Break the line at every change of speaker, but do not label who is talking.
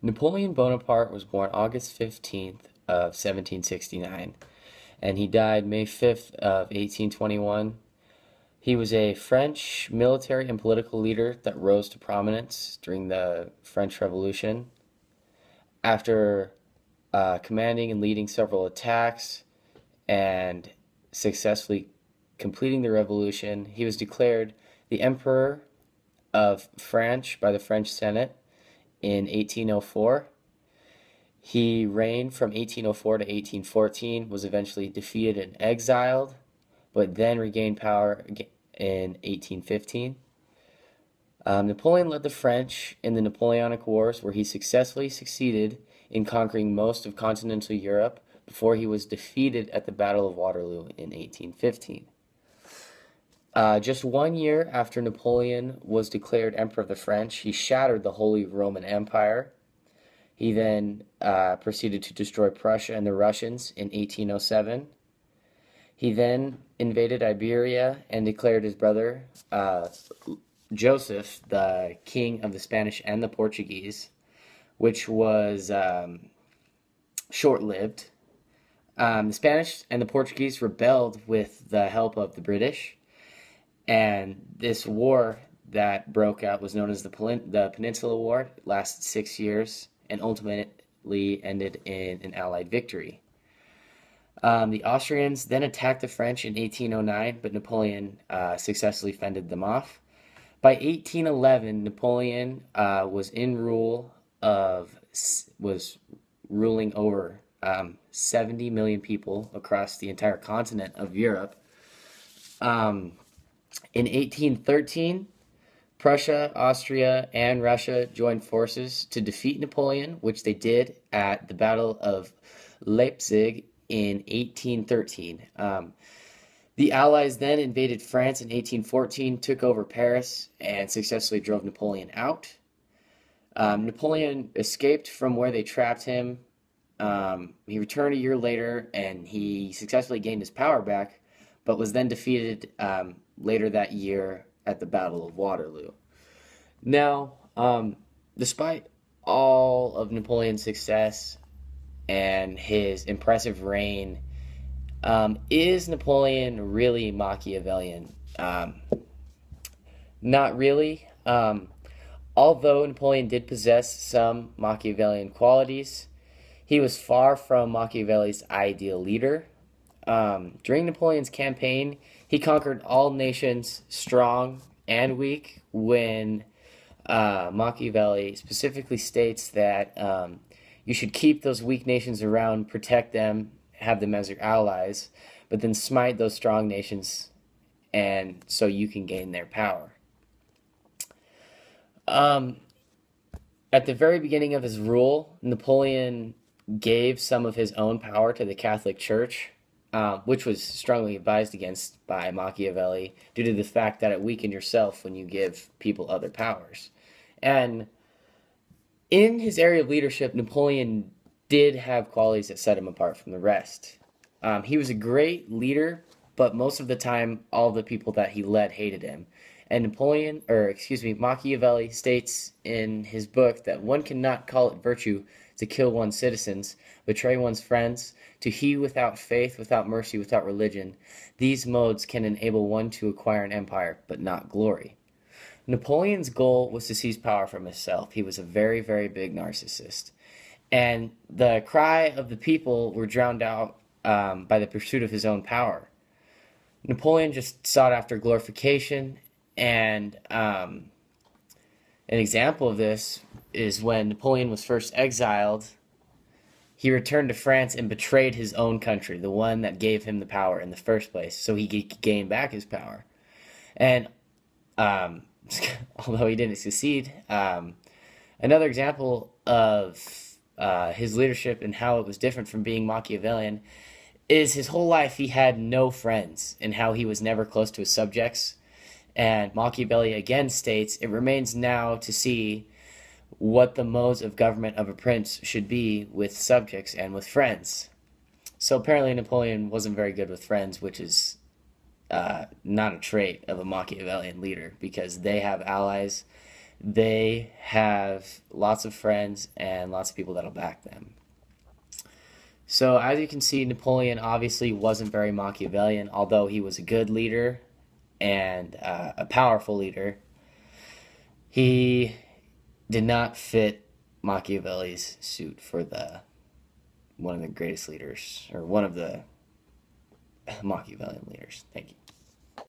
Napoleon Bonaparte was born August 15th of 1769, and he died May 5th of 1821. He was a French military and political leader that rose to prominence during the French Revolution. After commanding and leading several attacks and successfully completing the revolution, he was declared the Emperor of France by the French Senate in 1804. He reigned from 1804 to 1814, was eventually defeated and exiled, but then regained power in 1815. Napoleon led the French in the Napoleonic Wars, where he successfully succeeded in conquering most of continental Europe before he was defeated at the Battle of Waterloo in 1815. Just 1 year after Napoleon was declared Emperor of the French, he shattered the Holy Roman Empire. He then proceeded to destroy Prussia and the Russians in 1807. He then invaded Iberia and declared his brother, Joseph, the king of the Spanish and the Portuguese, which was short-lived. The Spanish and the Portuguese rebelled with the help of the British, and this war that broke out was known as the Peninsula War. It lasted 6 years and ultimately ended in an Allied victory. The Austrians then attacked the French in 1809, but Napoleon successfully fended them off. By 1811, Napoleon was ruling over 70 million people across the entire continent of Europe. In 1813, Prussia, Austria, and Russia joined forces to defeat Napoleon, which they did at the Battle of Leipzig in 1813. The Allies then invaded France in 1814, took over Paris, and successfully drove Napoleon out. Napoleon escaped from where they trapped him. He returned a year later, and he successfully gained his power back, but was then defeated later that year at the Battle of Waterloo. Now, despite all of Napoleon's success and his impressive reign, is Napoleon really Machiavellian? Not really. Although Napoleon did possess some Machiavellian qualities, he was far from Machiavelli's ideal leader. During Napoleon's campaign, he conquered all nations, strong and weak, when Machiavelli specifically states that you should keep those weak nations around, protect them, have them as your allies, but then smite those strong nations, and so you can gain their power. At the very beginning of his rule, Napoleon gave some of his own power to the Catholic Church, which was strongly advised against by Machiavelli due to the fact that it weakened yourself when you give people other powers. And in his area of leadership, Napoleon did have qualities that set him apart from the rest. He was a great leader, but most of the time, all the people that he led hated him. And Machiavelli states in his book that one cannot call it virtue to kill one's citizens, betray one's friends, to he without faith, without mercy, without religion. These modes can enable one to acquire an empire, but not glory. Napoleon's goal was to seize power from himself. He was a very, very big narcissist. And the cry of the people were drowned out by the pursuit of his own power. Napoleon just sought after glorification, and an example of this is when Napoleon was first exiled. He returned to France and betrayed his own country, the one that gave him the power in the first place, so he could gain back his power. And although he didn't succeed, another example of his leadership and how it was different from being Machiavellian is his whole life he had no friends, and how he was never close to his subjects. And Machiavelli again states, it remains now to see what the modes of government of a prince should be with subjects and with friends. So apparently Napoleon wasn't very good with friends, which is not a trait of a Machiavellian leader, because they have allies they have lots of friends and lots of people that'll back them. So, as you can see, Napoleon obviously wasn't very Machiavellian, although he was a good leader and a powerful leader. He did not fit Machiavelli's suit for the one of the greatest leaders, or one of the Machiavellian leaders. Thank you.